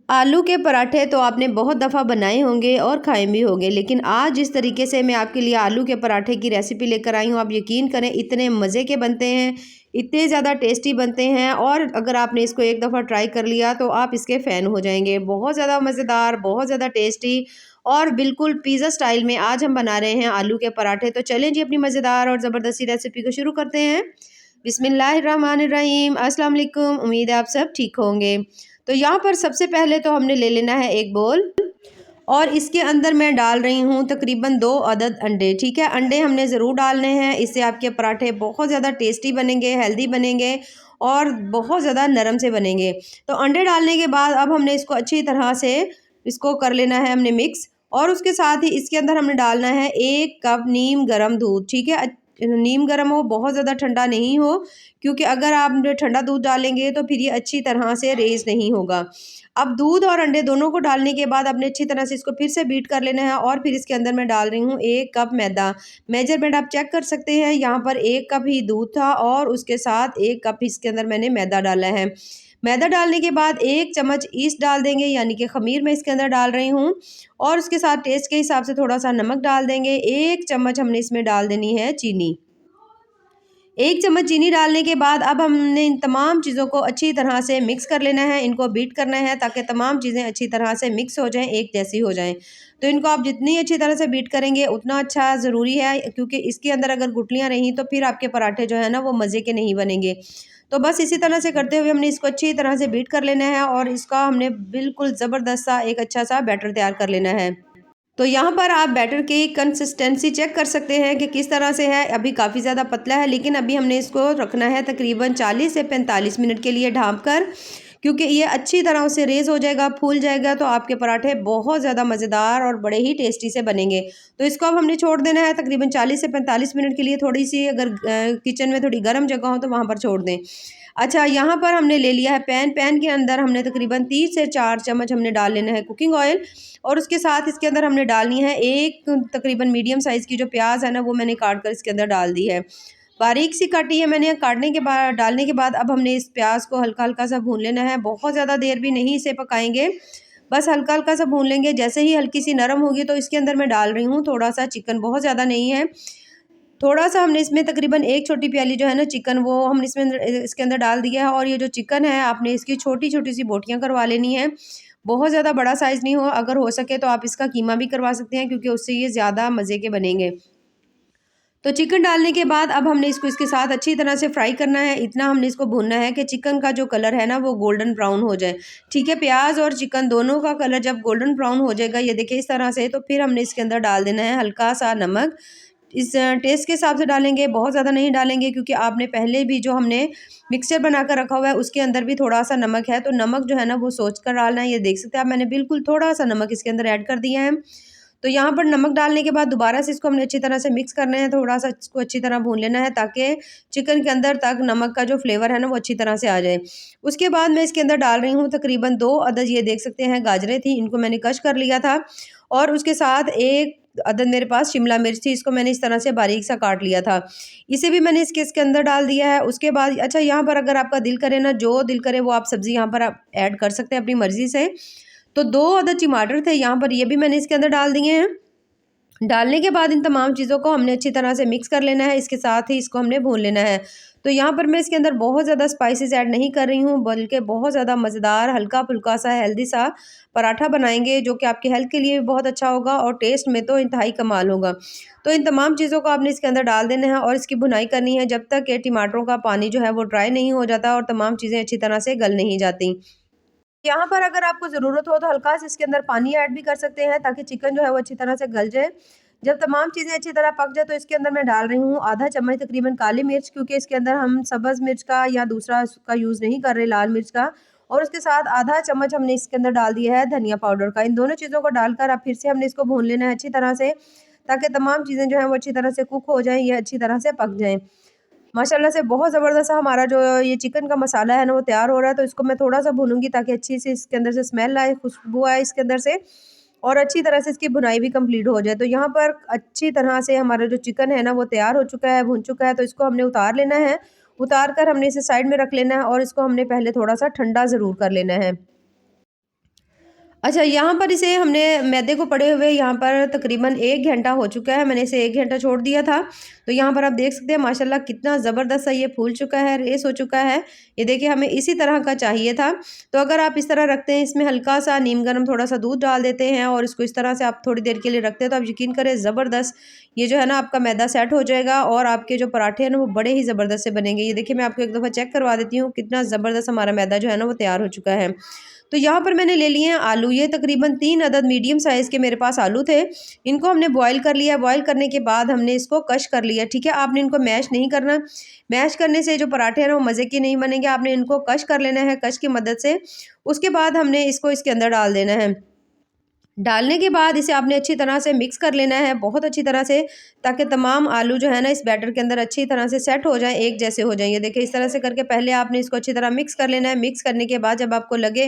आलू के पराठे तो आपने बहुत दफ़ा बनाए होंगे और खाए भी होंगे, लेकिन आज जिस तरीके से मैं आपके लिए आलू के पराठे की रेसिपी लेकर आई हूँ, आप यकीन करें इतने मज़े के बनते हैं, इतने ज़्यादा टेस्टी बनते हैं। और अगर आपने इसको एक दफ़ा ट्राई कर लिया तो आप इसके फ़ैन हो जाएंगे। बहुत ज़्यादा मज़ेदार, बहुत ज़्यादा टेस्टी और बिल्कुल पिज़्ज़ा स्टाइल में आज हम बना रहे हैं आलू के पराठे। तो चलें जी, अपनी मज़ेदार और ज़बरदस्ती रेसिपी को शुरू करते हैं। बिस्मिल्लाहिर्रहमानिर्रहीम, अस्सलाम वालेकुम। उम्मीद है आप सब ठीक होंगे। तो यहाँ पर सबसे पहले तो हमने ले लेना है एक बोल और इसके अंदर मैं डाल रही हूँ तकरीबन 2 अदद अंडे। ठीक है, अंडे हमने ज़रूर डालने हैं, इससे आपके पराठे बहुत ज़्यादा टेस्टी बनेंगे, हेल्दी बनेंगे और बहुत ज़्यादा नरम से बनेंगे। तो अंडे डालने के बाद अब हमने इसको अच्छी तरह से इसको कर लेना है हमने मिक्स। और उसके साथ ही इसके अंदर हमने डालना है 1 कप नीम गर्म दूध। ठीक है, नीम गर्म हो, बहुत ज़्यादा ठंडा नहीं हो, क्योंकि अगर आप ठंडा दूध डालेंगे तो फिर ये अच्छी तरह से रेज़ नहीं होगा। अब दूध और अंडे दोनों को डालने के बाद आपने अच्छी तरह से इसको फिर से बीट कर लेना है और फिर इसके अंदर मैं डाल रही हूँ 1 कप मैदा। मेजरमेंट आप चेक कर सकते हैं, यहाँ पर 1 कप ही दूध था और उसके साथ 1 कप इसके अंदर मैंने मैदा डाला है। मैदा डालने के बाद 1 चम्मच ईस्ट डाल देंगे, यानी कि ख़मीर मैं इसके अंदर डाल रही हूँ और उसके साथ टेस्ट के हिसाब से थोड़ा-सा नमक डाल देंगे। 1 चम्मच हमने इसमें डाल देनी है चीनी। 1 चम्मच चीनी डालने के बाद अब हमने इन तमाम चीज़ों को अच्छी तरह से मिक्स कर लेना है, इनको बीट करना है ताकि तमाम चीज़ें अच्छी तरह से मिक्स हो जाएँ, एक जैसी हो जाएँ। तो इनको आप जितनी अच्छी तरह से बीट करेंगे उतना अच्छा ज़रूरी है, क्योंकि इसके अंदर अगर गुठलियाँ रहीं तो फिर आपके पराठे जो है ना वो मज़े के नहीं बनेंगे। तो बस इसी तरह से करते हुए हमने इसको अच्छी तरह से बीट कर लेना है और इसका हमने बिल्कुल ज़बरदस्त सा एक अच्छा सा बैटर तैयार कर लेना है। तो यहाँ पर आप बैटर की कंसिस्टेंसी चेक कर सकते हैं कि किस तरह से है। अभी काफ़ी ज़्यादा पतला है, लेकिन अभी हमने इसको रखना है तकरीबन 40 से 45 मिनट के लिए ढाँप कर, क्योंकि ये अच्छी तरह से रेज़ हो जाएगा, फूल जाएगा तो आपके पराठे बहुत ज़्यादा मज़ेदार और बड़े ही टेस्टी से बनेंगे। तो इसको अब हमने छोड़ देना है तकरीबन 40 से 45 मिनट के लिए। थोड़ी-सी अगर किचन में थोड़ी गर्म जगह हो तो वहाँ पर छोड़ दें। अच्छा, यहाँ पर हमने ले लिया है पैन। पैन के अंदर हमने तकरीबन 3 से 4 चम्मच हमने डाल लेना है कुकिंग ऑयल और उसके साथ इसके अंदर हमने डालनी है एक तकरीबन मीडियम साइज़ की जो प्याज़ है ना, वो मैंने काट कर इसके अंदर डाल दी है। बारीक सी काटी है मैंने। काटने के बाद डालने के बाद अब हमने इस प्याज़ को हल्का-हल्का सा भून लेना है। बहुत ज़्यादा देर भी नहीं इसे पकाएँगे, बस हल्का-हल्का सा भून लेंगे। जैसे ही हल्की सी नरम होगी तो इसके अंदर मैं डाल रही हूँ थोड़ा-सा चिकन, बहुत ज़्यादा नहीं है। थोड़ा-सा हमने इसमें तकरीबन 1 छोटी प्याली जो है ना चिकन, वो हमने इसके अंदर डाल दिया है और ये जो चिकन है आपने इसकी छोटी-छोटी सी बोटियाँ करवा लेनी है। बहुत ज़्यादा बड़ा साइज़ नहीं हो, अगर हो सके तो आप इसका कीमा भी करवा सकते हैं, क्योंकि उससे ये ज़्यादा मज़े के बनेंगे। तो चिकन डालने के बाद अब हमने इसको इसके साथ अच्छी तरह से फ्राई करना है। इतना हमने इसको भूनना है कि चिकन का जो कलर है ना वो गोल्डन ब्राउन हो जाए। ठीक है, प्याज़ और चिकन दोनों का कलर जब गोल्डन ब्राउन हो जाएगा, ये देखिए इस तरह से, तो फिर हमने इसके अंदर डाल देना है हल्का-सा नमक। इस टेस्ट के हिसाब से डालेंगे, बहुत ज़्यादा नहीं डालेंगे, क्योंकि आपने पहले भी जो हमने मिक्सचर बनाकर रखा हुआ है उसके अंदर भी थोड़ा-सा नमक है, तो नमक जो है ना वो सोच कर डालना है। ये देख सकते हैं आप, मैंने बिल्कुल थोड़ा-सा नमक इसके अंदर ऐड कर दिया है। तो यहाँ पर नमक डालने के बाद दोबारा से इसको हमने अच्छी तरह से मिक्स करना है, थोड़ा-सा इसको अच्छी तरह भून लेना है ताकि चिकन के अंदर तक नमक का जो फ्लेवर है ना वो अच्छी तरह से आ जाए। उसके बाद मैं इसके अंदर डाल रही हूँ तकरीबन 2 अदद, ये देख सकते हैं, गाजरें थी, इनको मैंने कश कर लिया था और उसके साथ 1 अदद मेरे पास शिमला मिर्च थी, इसको मैंने इस तरह से बारीक सा काट लिया था। इसे भी मैंने इसके अंदर डाल दिया है। उसके बाद अच्छा, यहाँ पर अगर आपका दिल करे ना, जो दिल करे वो आप सब्ज़ी यहाँ पर आप ऐड कर सकते हैं अपनी मर्ज़ी से। तो 2 अदद टमाटर थे यहाँ पर, ये भी मैंने इसके अंदर डाल दिए हैं। डालने के बाद इन तमाम चीज़ों को हमने अच्छी तरह से मिक्स कर लेना है, इसके साथ ही इसको हमने भून लेना है। तो यहाँ पर मैं इसके अंदर बहुत ज़्यादा स्पाइसेस ऐड नहीं कर रही हूँ, बल्कि बहुत ज़्यादा मज़ेदार, हल्का-फुल्का सा, हेल्दी सा पराठा बनाएँगे, जो कि आपकी हेल्थ के लिए भी बहुत अच्छा होगा और टेस्ट में तो इंतहाई कमाल होगा। तो इन तमाम चीज़ों को आपने इसके अंदर डाल देना है और इसकी भुनाई करनी है जब तक कि टमाटरों का पानी जो है वो ड्राई नहीं हो जाता और तमाम चीज़ें अच्छी तरह से गल नहीं जाती। यहाँ पर अगर आपको ज़रूरत हो तो हल्का सा इसके अंदर पानी ऐड भी कर सकते हैं ताकि चिकन जो है वो अच्छी तरह से गल जाए। जब तमाम चीज़ें अच्छी तरह पक जाए तो इसके अंदर मैं डाल रही हूँ आधा चम्मच तकरीबन काली मिर्च, क्योंकि इसके अंदर हम सब्ज़ मिर्च का या दूसरा का यूज़ नहीं कर रहे, लाल मिर्च का। और उसके साथ आधा चम्मच हमने इसके अंदर डाल दिया है धनिया पाउडर का। इन दोनों चीज़ों को डालकर अब फिर से हमने इसको भून लेना है अच्छी तरह से, ताकि तमाम चीज़ें जो हैं वो अच्छी तरह से कुक हो जाएँ, ये अच्छी तरह से पक जाएँ। माशाल्लाह से बहुत ज़बरदस्त हमारा जो ये चिकन का मसाला है ना वो तैयार हो रहा है। तो इसको मैं थोड़ा-सा भूनूँगी ताकि अच्छी सी इसके अंदर से स्मेल आए, खुशबू आए इसके अंदर से और अच्छी तरह से इसकी भुनाई भी कंप्लीट हो जाए। तो यहाँ पर अच्छी तरह से हमारा जो चिकन है ना वो तैयार हो चुका है, भुन चुका है, तो इसको हमने उतार लेना है। उतार कर हमने इसे साइड में रख लेना है और इसको हमने पहले थोड़ा-सा ठंडा ज़रूर कर लेना है। अच्छा, यहाँ पर इसे हमने मैदे को पड़े हुए यहाँ पर तकरीबन 1 घंटा हो चुका है। मैंने इसे 1 घंटा छोड़ दिया था। तो यहाँ पर आप देख सकते हैं माशाल्लाह कितना ज़बरदस्त सा ये फूल चुका है, रेस हो चुका है। ये देखिए हमें इसी तरह का चाहिए था। तो अगर आप इस तरह रखते हैं, इसमें हल्का-सा नीम गर्म थोड़ा-सा दूध डाल देते हैं और इसको इस तरह से आप थोड़ी देर के लिए रखते हैं, तो आप यकीन करें ज़बरदस्त ये जो है ना आपका मैदा सेट हो जाएगा और आपके जो पराठे हैं ना वो बड़े ही ज़बरदस्त से बनेंगे। ये देखिए मैं आपको एक दफ़ा चेक करवा देती हूँ, कितना ज़बरदस्त हमारा मैदा जो है ना वो तैयार हो चुका है। तो यहाँ पर मैंने ले लिए हैं आलू, ये तकरीबन 3 अदद मीडियम साइज़ के मेरे पास आलू थे। इनको हमने बॉयल कर लिया, बॉयल करने के बाद हमने इसको कश कर लिया, ठीक है? आपने इनको मैश नहीं करना, मैश करने से जो पराठे हैं ना वो मज़े के नहीं बनेंगे, आपने इनको कश कर लेना है कश की मदद से। उसके बाद हमने इसको इसके अंदर डाल देना है। डालने के बाद इसे आपने अच्छी तरह से मिक्स कर लेना है, बहुत अच्छी तरह से, ताकि तमाम आलू जो है ना इस बैटर के अंदर अच्छी तरह से सेट हो जाएँ, एक जैसे हो जाएँ। ये देखिए इस तरह से करके पहले आपने इसको अच्छी तरह मिक्स कर लेना है। मिक्स करने के बाद जब आपको लगे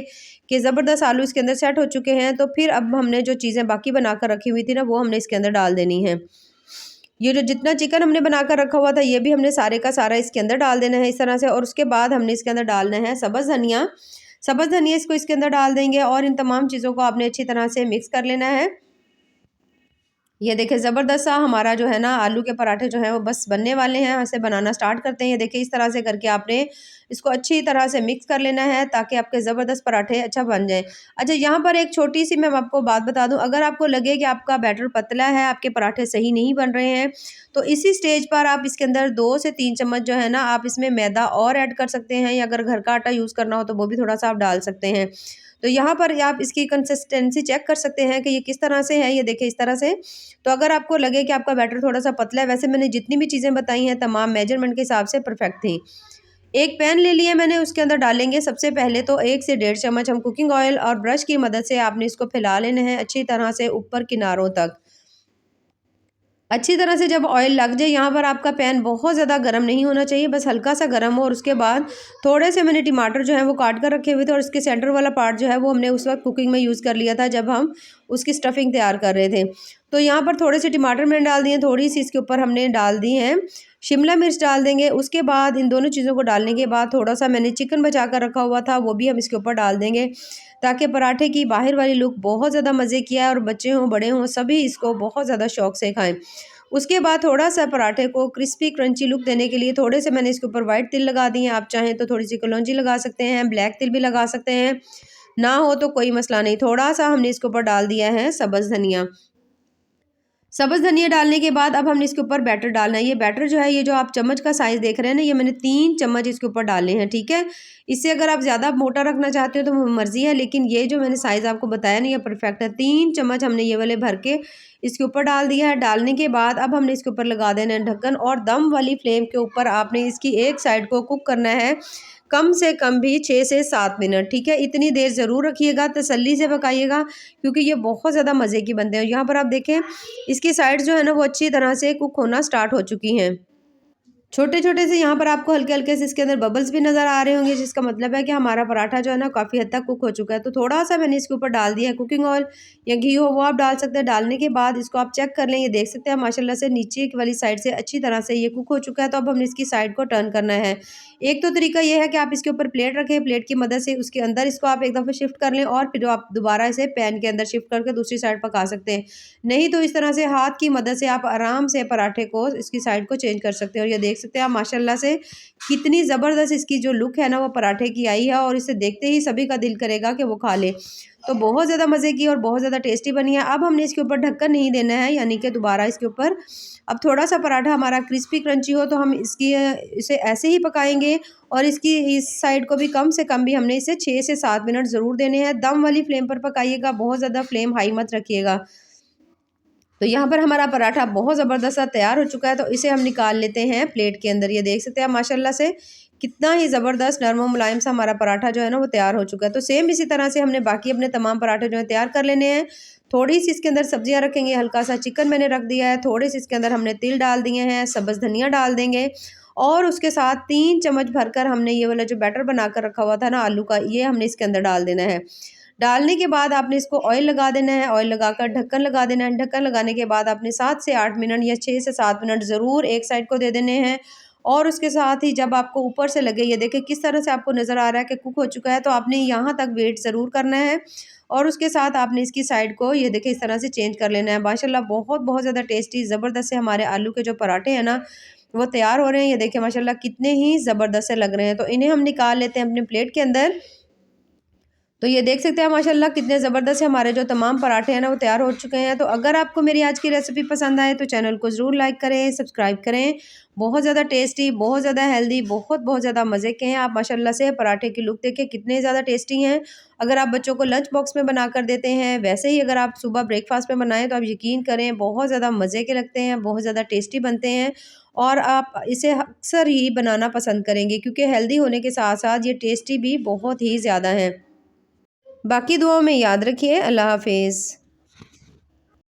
कि ज़बरदस्त आलू इसके अंदर सेट हो चुके हैं, तो फिर अब हमने जो चीज़ें बाकी बनाकर रखी हुई थी ना, वो हमने इसके अंदर डाल देनी है। ये जो जितना चिकन हमने बनाकर रखा हुआ था, ये भी हमने सारे का सारा इसके अंदर डाल देना है इस तरह से, और उसके बाद हमने इसके अंदर डालना है सब्ज़ धनिया। सब्ज़ धनिया इसको इसके अंदर डाल देंगे और इन तमाम चीज़ों को आपने अच्छी तरह से मिक्स कर लेना है। ये देखिए ज़बरदस्त सा हमारा जो है ना आलू के पराठे जो हैं वो बस बनने वाले हैं। इसे बनाना स्टार्ट करते हैं। ये देखिए इस तरह से करके आपने इसको अच्छी तरह से मिक्स कर लेना है ताकि आपके ज़बरदस्त पराठे अच्छा बन जाएँ। अच्छा, यहाँ पर एक छोटी-सी मैं आपको बात बता दूँ, अगर आपको लगे कि आपका बैटर पतला है, आपके पराठे सही नहीं बन रहे हैं, तो इसी स्टेज पर आप इसके अंदर 2 से 3 चम्मच जो है ना आप इसमें मैदा और ऐड कर सकते हैं, या अगर घर का आटा यूज़ करना हो तो वो भी थोड़ा-सा आप डाल सकते हैं। तो यहाँ पर आप इसकी कंसिस्टेंसी चेक कर सकते हैं कि ये किस तरह से है, ये देखिए इस तरह से। तो अगर आपको लगे कि आपका बैटर थोड़ा-सा पतला है, वैसे मैंने जितनी भी चीज़ें बताई हैं तमाम मेजरमेंट के हिसाब से परफेक्ट थी। एक पैन ले लिया मैंने, उसके अंदर डालेंगे सबसे पहले तो 1 से डेढ़ चम्मच हम कुकिंग ऑयल, और ब्रश की मदद से आपने इसको फैला लेना है अच्छी तरह से ऊपर किनारों तक। अच्छी तरह से जब ऑयल लग जाए, यहाँ पर आपका पैन बहुत ज़्यादा गर्म नहीं होना चाहिए, बस हल्का-सा गर्म हो, और उसके बाद थोड़े से मैंने टमाटर जो है वो काट कर रखे हुए थे, और इसके सेंटर वाला पार्ट जो है वो हमने उस वक़्त कुकिंग में यूज़ कर लिया था जब हम उसकी स्टफिंग तैयार कर रहे थे। तो यहाँ पर थोड़े से टमाटर मैंने डाल दिए, थोड़ी-सी इसके ऊपर हमने डाल दी हैं शिमला मिर्च डाल देंगे। उसके बाद इन दोनों चीज़ों को डालने के बाद थोड़ा-सा मैंने चिकन बचा कर रखा हुआ था, वो भी हम इसके ऊपर डाल देंगे, ताकि पराठे की बाहर वाली लुक बहुत ज़्यादा मज़े की आए और बच्चे हों, बड़े हों, सभी इसको बहुत ज़्यादा शौक से खाएँ। उसके बाद थोड़ा-सा पराठे को क्रिस्पी क्रंची लुक देने के लिए थोड़े से मैंने इसके ऊपर व्हाइट तिल लगा दिए हैं। आप चाहें तो थोड़ी-सी कलौंजी लगा सकते हैं, ब्लैक तिल भी लगा सकते हैं। ना हो तो कोई मसला नहीं। थोड़ा-सा हमने इसके ऊपर डाल दिया है सब्ज़ धनिया। सब्ज़ धनिया डालने के बाद अब हमने इसके ऊपर बैटर डालना है। ये बैटर जो है, ये जो आप चम्मच का साइज़ देख रहे हैं ना, ये मैंने 3 चम्मच इसके ऊपर डाले हैं, ठीक है? इससे अगर आप ज़्यादा मोटा रखना चाहते हो तो वो मर्ज़ी है, लेकिन ये जो मैंने साइज़ आपको बताया ना, ये परफ़ेक्ट है। 3 चम्मच हमने ये वाले भर के इसके ऊपर डाल दिया है। डालने के बाद अब हमने इसके ऊपर लगा देना है ढक्कन, और दम वाली फ्लेम के ऊपर आपने इसकी एक साइड को कुक करना है, कम से कम भी 6 से 7 मिनट, ठीक है? इतनी देर ज़रूर रखिएगा, तसल्ली से पकाइएगा, क्योंकि ये बहुत ज़्यादा मज़े की बनते हैं। यहाँ पर आप देखें इसकी साइड जो है ना वो अच्छी तरह से कुक होना स्टार्ट हो चुकी हैं। छोटे-छोटे से यहाँ पर आपको हल्के-हल्के से इसके अंदर बबल्स भी नज़र आ रहे होंगे, जिसका मतलब है कि हमारा पराठा जो है ना काफ़ी हद तक कुक हो चुका है। तो थोड़ा-सा मैंने इसके ऊपर डाल दिया है कुकिंग ऑयल, या घी हो वो आप डाल सकते हैं। डालने के बाद इसको आप चेक कर लें, ये देख सकते हैं माशाल्लाह से नीचे की वाली साइड से अच्छी तरह से ये कुक हो चुका है। तो अब हमने इसकी साइड को टर्न करना है। एक तो तरीका ये है कि आप इसके ऊपर प्लेट रखें, प्लेट की मदद से उसके अंदर इसको आप एक दफ़ा शिफ्ट कर लें, और फिर आप दोबारा इसे पैन के अंदर शिफ्ट करके दूसरी साइड पका सकते हैं। नहीं तो इस तरह से हाथ की मदद से आप आराम से पराठे को इसकी साइड को चेंज कर सकते हैं। और ये देख सकते हैं आप माशाल्लाह से कितनी ज़बरदस्त इसकी जो लुक है ना वो पराठे की आई है, और इसे देखते ही सभी का दिल करेगा कि वो खा ले। तो बहुत ज़्यादा मज़े की और बहुत ज़्यादा टेस्टी बनी है। अब हमने इसके ऊपर ढक्कन नहीं देना है, यानी कि दोबारा इसके ऊपर अब थोड़ा-सा पराठा हमारा क्रिस्पी क्रंची हो तो हम इसे ऐसे ही पकाएँगे, और इसकी इस साइड को भी कम से कम भी हमने इसे 6 से 7 मिनट ज़रूर देने हैं। दम वाली फ्लेम पर पकाइएगा, बहुत ज़्यादा फ्लेम हाई मत रखिएगा। तो यहाँ पर हमारा पराठा बहुत ज़बरदस्त सा तैयार हो चुका है, तो इसे हम निकाल लेते हैं प्लेट के अंदर। ये देख सकते हैं माशाल्लाह से कितना ही ज़बरदस्त नरम और मुलायम सा हमारा पराठा जो है ना वो तैयार हो चुका है। तो सेम इसी तरह से हमने बाकी अपने तमाम पराठे जो है तैयार कर लेने हैं। थोड़ी-सी इसके अंदर सब्जियाँ रखेंगे, हल्का-सा चिकन मैंने रख दिया है, थोड़े-से इसके अंदर हमने तिल डाल दिए हैं, सब्ज़ धनिया डाल देंगे, और उसके साथ 3 चम्मच भरकर हमने ये वाला जो बैटर बना कर रखा हुआ था ना आलू का, ये हमने इसके अंदर डाल देना है। डालने के बाद आपने इसको ऑयल लगा देना है, ऑयल लगाकर ढक्कन लगा देना है। ढक्कन लगाने के बाद आपने 7 से 8 मिनट या 6 से 7 मिनट ज़रूर एक साइड को दे देने हैं, और उसके साथ ही जब आपको ऊपर से लगे, ये देखें किस तरह से आपको नज़र आ रहा है कि कुक हो चुका है, तो आपने यहाँ तक वेट ज़रूर करना है। और उसके साथ आपने इसकी साइड को ये देखें इस तरह से चेंज कर लेना है। माशाल्लाह बहुत बहुत ज़्यादा टेस्टी ज़बरदस्त से हमारे आलू के जो पराठे हैं ना, वो तैयार हो रहे हैं। ये देखिए माशाल्लाह कितने ही ज़बरदस्त से लग रहे हैं। तो इन्हें हम निकाल लेते हैं अपने प्लेट के अंदर। तो ये देख सकते हैं माशाल्लाह कितने ज़बरदस्त से हमारे जो तमाम पराठे हैं ना, वो तैयार हो चुके हैं। तो अगर आपको मेरी आज की रेसिपी पसंद आए तो चैनल को ज़रूर लाइक करें, सब्सक्राइब करें। बहुत ज़्यादा टेस्टी, बहुत ज़्यादा हेल्दी, बहुत बहुत ज़्यादा मज़े के हैं। आप माशाल्लाह से पराठे की लुक देखिए कितने ज़्यादा टेस्टी हैं। अगर आप बच्चों को लंच बॉक्स में बना कर देते हैं, वैसे ही अगर आप सुबह ब्रेकफास्ट में बनाएँ तो आप यकीन करें बहुत ज़्यादा मज़े के लगते हैं, बहुत ज़्यादा टेस्टी बनते हैं। और आप इसे अक्सर ही बनाना पसंद करेंगे क्योंकि हेल्दी होने के साथ-साथ ये टेस्टी भी बहुत ही ज़्यादा हैं। बाकी दुआओं में याद रखिए। अल्लाह हाफ़िज़।